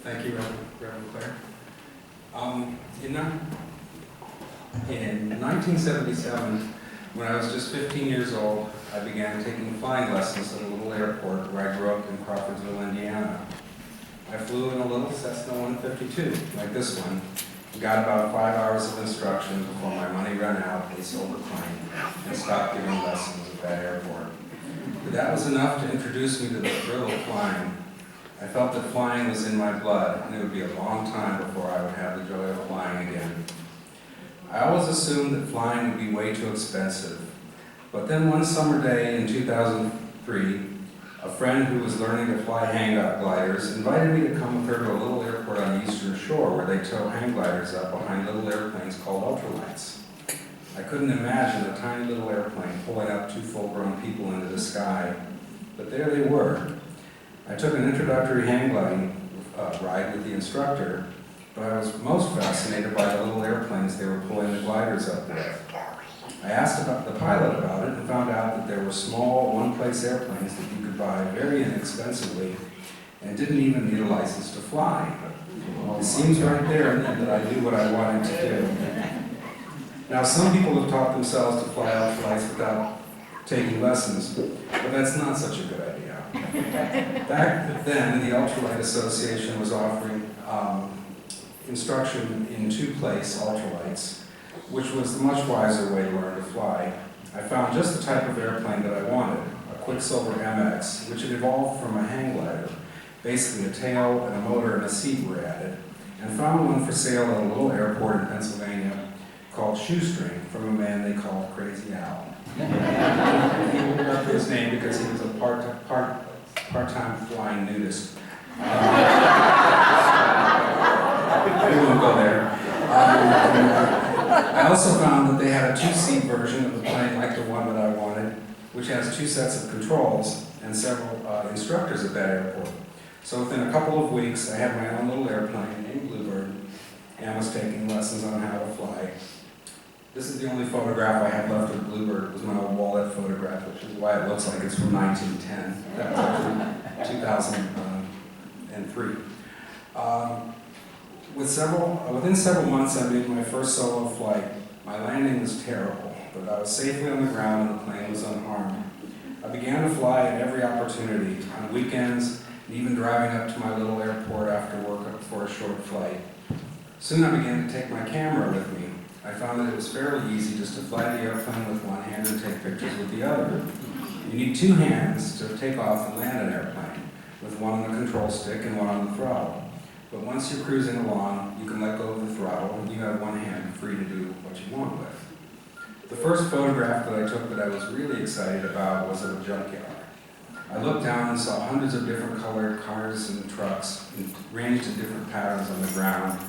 Thank you, Reverend Claire. In 1977, when I was just 15 years old, I began taking flying lessons at a little airport where I grew up in Crawfordsville, Indiana. I flew in a little Cessna 152, like this one, and got about 5 hours of instruction before my money ran out, they sold the plane, and stopped giving lessons at that airport. But that was enough to introduce me to the thrill of flying. I felt that flying was in my blood, and it would be a long time before I would have the joy of flying again. I always assumed that flying would be way too expensive. But then one summer day in 2003, a friend who was learning to fly hang gliders invited me to come with her to a little airport on the Eastern Shore where they tow hang gliders up behind little airplanes called ultralights. I couldn't imagine a tiny little airplane pulling up 2 full-grown people into the sky, but there they were. I took an introductory hang gliding ride with the instructor, but I was most fascinated by the little airplanes they were pulling the gliders up with. I asked about the pilot about it and found out that there were small, one-place airplanes that you could buy very inexpensively and didn't even need a license to fly. It seems right there and then that I knew what I wanted to do. Now, some people have taught themselves to fly ultralights without taking lessons, but that's not such a good idea. Back then, the Ultralight Association was offering instruction in 2-place ultralights, which was the much wiser way to learn to fly. I found just the type of airplane that I wanted, a Quicksilver MX, which had evolved from a hang glider. Basically, a tail and a motor and a seat were added, and found one for sale at a little airport in Pennsylvania called Shoestring, from a man they called Crazy Al. He got his name because he was a part-time flying nudist. We won't go there. I also found that they had a 2-seat version of the plane like the one that I wanted, which has 2 sets of controls and several instructors at that airport. So within a couple of weeks, I had my own little airplane named Bluebird and was taking lessons on how to fly. This is the only photograph I have left of Bluebird. It was my old wallet photograph, which is why it looks like it's from 1910. That was actually 2003. Within several months, I made my first solo flight. My landing was terrible, but I was safely on the ground and the plane was unharmed. I began to fly at every opportunity, on weekends, and even driving up to my little airport after work for a short flight. Soon I began to take my camera with me. I found that it was fairly easy just to fly the airplane with one hand and take pictures with the other. You need 2 hands to take off and land an airplane, with one on the control stick and one on the throttle. But once you're cruising along, you can let go of the throttle and you have one hand free to do what you want with. The first photograph that I took that I was really excited about was of a junkyard. I looked down and saw hundreds of different colored cars and trucks arranged in different patterns on the ground.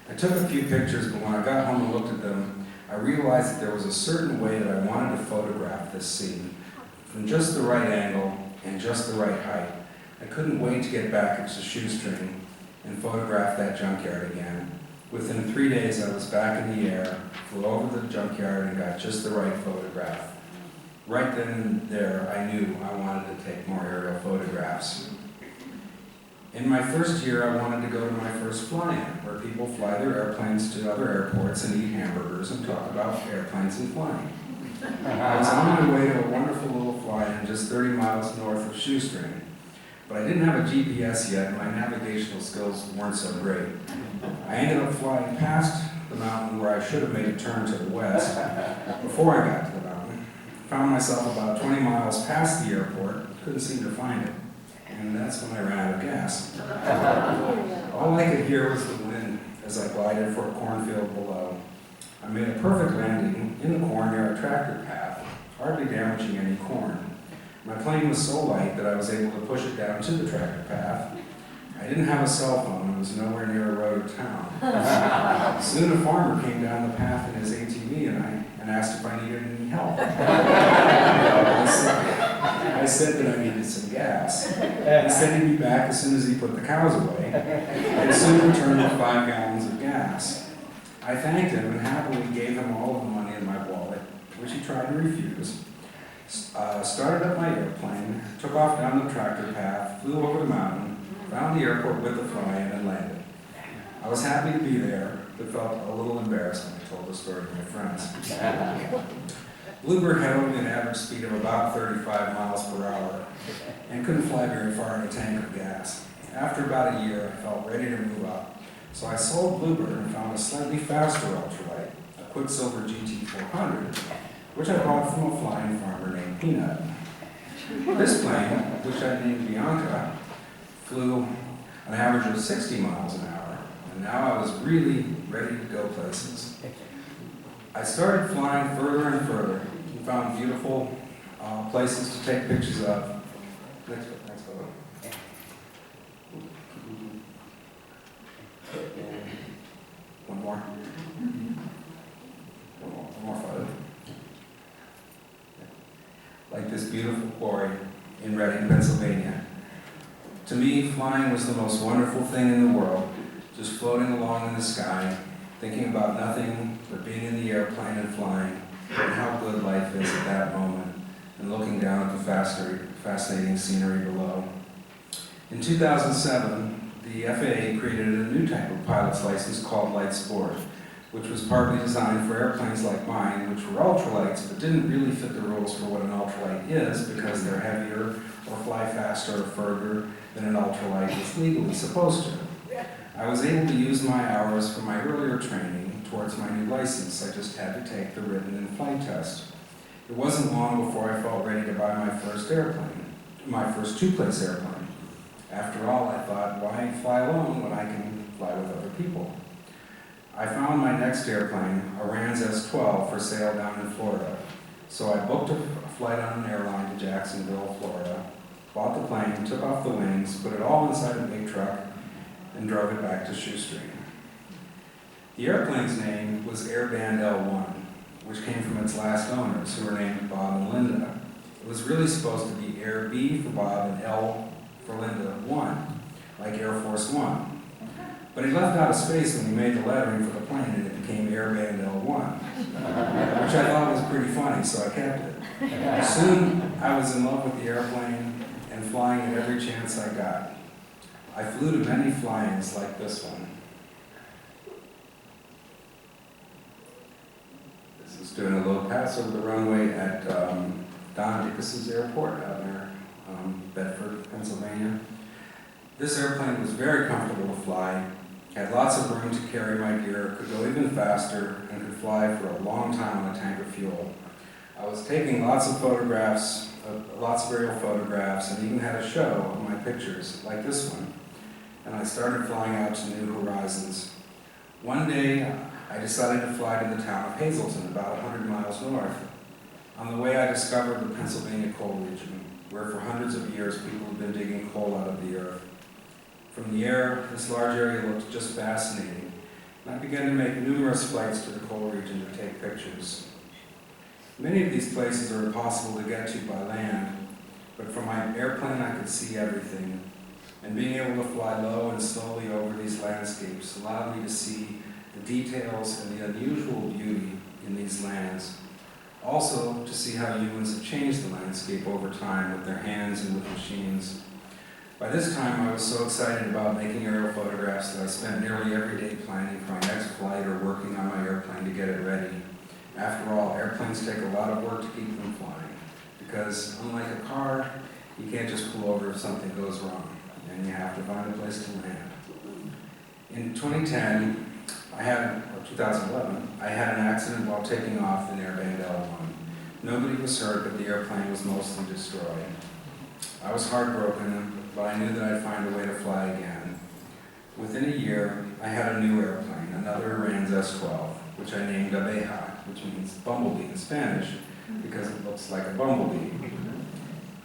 I took a few pictures, but when I got home and looked at them, I realized that there was a certain way that I wanted to photograph this scene, from just the right angle and just the right height. I couldn't wait to get back to Shoestring and photograph that junkyard again. Within 3 days, I was back in the air, flew over the junkyard, and got just the right photograph. Right then and there, I knew I wanted to take more aerial photographs. In my first year, I wanted to go to my first fly-in, where people fly their airplanes to other airports and eat hamburgers and talk about airplanes and flying. I was on my way to a wonderful little fly-in just 30 miles north of Shoestring, but I didn't have a GPS yet and my navigational skills weren't so great. I ended up flying past the mountain where I should have made a turn to the west before I got to the mountain. Found myself about 20 miles past the airport, couldn't seem to find it. And that's when I ran out of gas. All I could hear was the wind as I glided for a cornfield below. I made a perfect landing in the corn near a tractor path, hardly damaging any corn. My plane was so light that I was able to push it down to the tractor path. I didn't have a cell phone, it was nowhere near a road or town. Soon a farmer came down the path in his ATV and asked if I needed any help. I said that I needed some gas. He said he'd be back as soon as he put the cows away, and soon returned with 5 gallons of gas. I thanked him and happily gave him all of the money in my wallet, which he tried to refuse. Started up my airplane, took off down the tractor path, flew over the mountain, found the airport with the fly-in and landed. I was happy to be there, but felt a little embarrassed when I told the story to my friends. Bluebird had only an average speed of about 35 miles per hour and couldn't fly very far in a tank of gas. After about a year, I felt ready to move up. So I sold Bluebird and found a slightly faster ultralight, a Quicksilver GT400, which I bought from a flying farmer named Peanut. This plane, which I named Bianca, flew an average of 60 miles an hour, and now I was really ready to go places. I started flying further and further and found beautiful places to take pictures of. Next photo. One more. One more photo. Like this beautiful quarry in Reading, Pennsylvania. To me, flying was the most wonderful thing in the world, just floating along in the sky, thinking about nothing but being in the airplane and flying, and how good life is at that moment, and looking down at the fascinating scenery below. In 2007, the FAA created a new type of pilot's license called Light Sport, which was partly designed for airplanes like mine, which were ultralights, but didn't really fit the rules for what an ultralight is because they're heavier or fly faster or further than an ultralight is legally supposed to. I was able to use my hours from my earlier training towards my new license. I just had to take the written and flight test. It wasn't long before I felt ready to buy my first airplane, my first two-place airplane. After all, I thought, why fly alone when I can fly with other people? I found my next airplane, a RANS S-12, for sale down in Florida. So I booked a flight on an airline to Jacksonville, Florida, bought the plane, took off the wings, put it all inside a big truck, and drove it back to Shoestring. The airplane's name was Airband L1, which came from its last owners, who were named Bob and Linda. It was really supposed to be Air B for Bob and L for Linda 1, like Air Force One. But he left out a space when he made the lettering for the plane, and it became Airband L1, which I thought was pretty funny, so I kept it. Soon, I was in love with the airplane and flying at every chance I got. I flew to many fly-ins like this one. This is doing a little pass over the runway at Don Dickus's airport out near Bedford, Pennsylvania. This airplane was very comfortable to fly, had lots of room to carry my gear, could go even faster, and could fly for a long time on a tank of fuel. I was taking lots of photographs, lots of aerial photographs, and even had a show of my pictures, like this one. And I started flying out to new horizons. One day, I decided to fly to the town of Hazleton, about 100 miles north. On the way, I discovered the Pennsylvania coal region, where for hundreds of years people have been digging coal out of the earth. From the air, this large area looked just fascinating, and I began to make numerous flights to the coal region to take pictures. Many of these places are impossible to get to by land, but from my airplane I could see everything, and being able to fly low and slowly over these landscapes allowed me to see the details and the unusual beauty in these lands. Also, to see how humans have changed the landscape over time with their hands and with machines. By this time, I was so excited about making aerial photographs that I spent nearly every day planning for my next flight or working on my airplane to get it ready. After all, airplanes take a lot of work to keep them flying, because unlike a car, you can't just pull over if something goes wrong, and you have to find a place to land. In 2011, I had an accident while taking off in Airband L1. Nobody was hurt, but the airplane was mostly destroyed. I was heartbroken, but I knew that I'd find a way to fly again. Within a year, I had a new airplane, another RANS S-12, which I named Abeja, which means bumblebee in Spanish, because it looks like a bumblebee.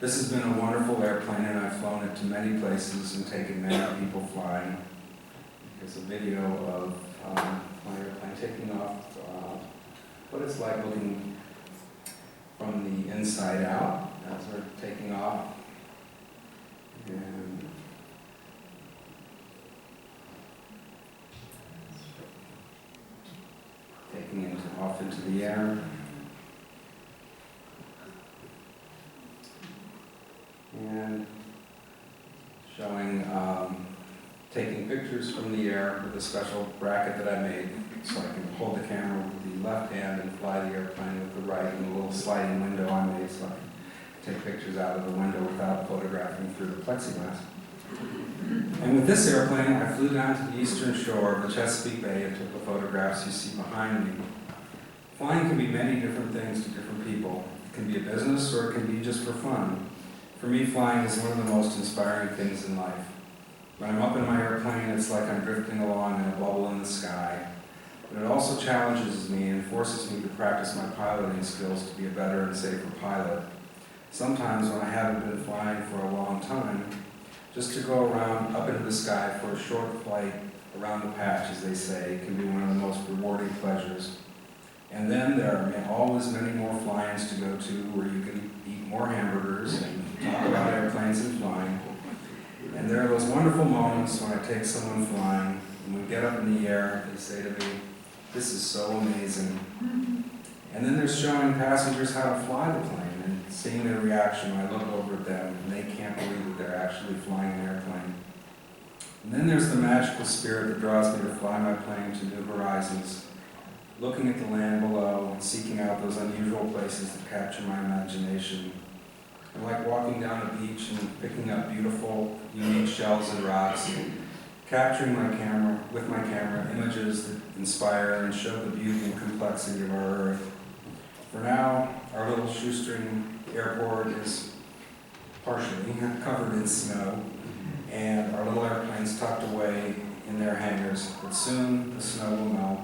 This has been a wonderful airplane, and I've flown it to many places and taken many people flying. Here's a video of my airplane taking off, what it's like looking from the inside out as we're taking off. And taking it off into the air. And showing taking pictures from the air with a special bracket that I made so I can hold the camera with the left hand and fly the airplane with the right, and a little sliding window I made so I can take pictures out of the window without photographing through the plexiglass. And with this airplane, I flew down to the eastern shore of the Chesapeake Bay and took the photographs you see behind me. Flying can be many different things to different people. It can be a business or it can be just for fun. For me, flying is one of the most inspiring things in life. When I'm up in my airplane, it's like I'm drifting along in a bubble in the sky. But it also challenges me and forces me to practice my piloting skills to be a better and safer pilot. Sometimes when I haven't been flying for a long time, just to go around up into the sky for a short flight around the patch, as they say, can be one of the most rewarding pleasures. And then there are always many more fly-ins to go to where you can eat more hamburgers and talk about airplanes and flying. And there are those wonderful moments when I take someone flying, and we get up in the air, they say to me, "This is so amazing." And then there's showing passengers how to fly the plane and seeing their reaction when I look over at them and they can't believe that they're actually flying an airplane. And then there's the magical spirit that draws me to fly my plane to new horizons, looking at the land below and seeking out those unusual places that capture my imagination. I like walking down a beach and picking up beautiful, unique shells and rocks, capturing with my camera images that inspire and show the beauty and complexity of our Earth. For now, our little shoestring airport is partially covered in snow, and our little airplanes tucked away in their hangars. But soon the snow will melt,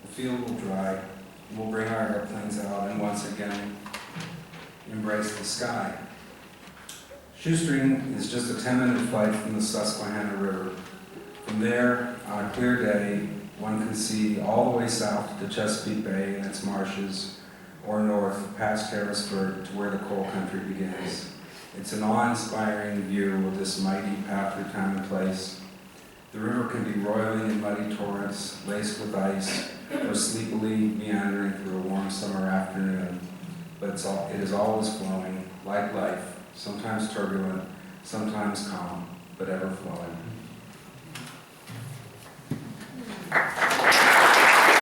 the field will dry, and we'll bring our airplanes out and once again embrace the sky. Shoestring is just a 10-minute flight from the Susquehanna River. From there, on a clear day, one can see all the way south to the Chesapeake Bay and its marshes, or north past Harrisburg to where the coal country begins. It's an awe-inspiring view of this mighty path through time and place. The river can be roiling in muddy torrents, laced with ice, or sleepily meandering through a warm summer afternoon. But it is always flowing, like life, sometimes turbulent, sometimes calm, but ever flowing.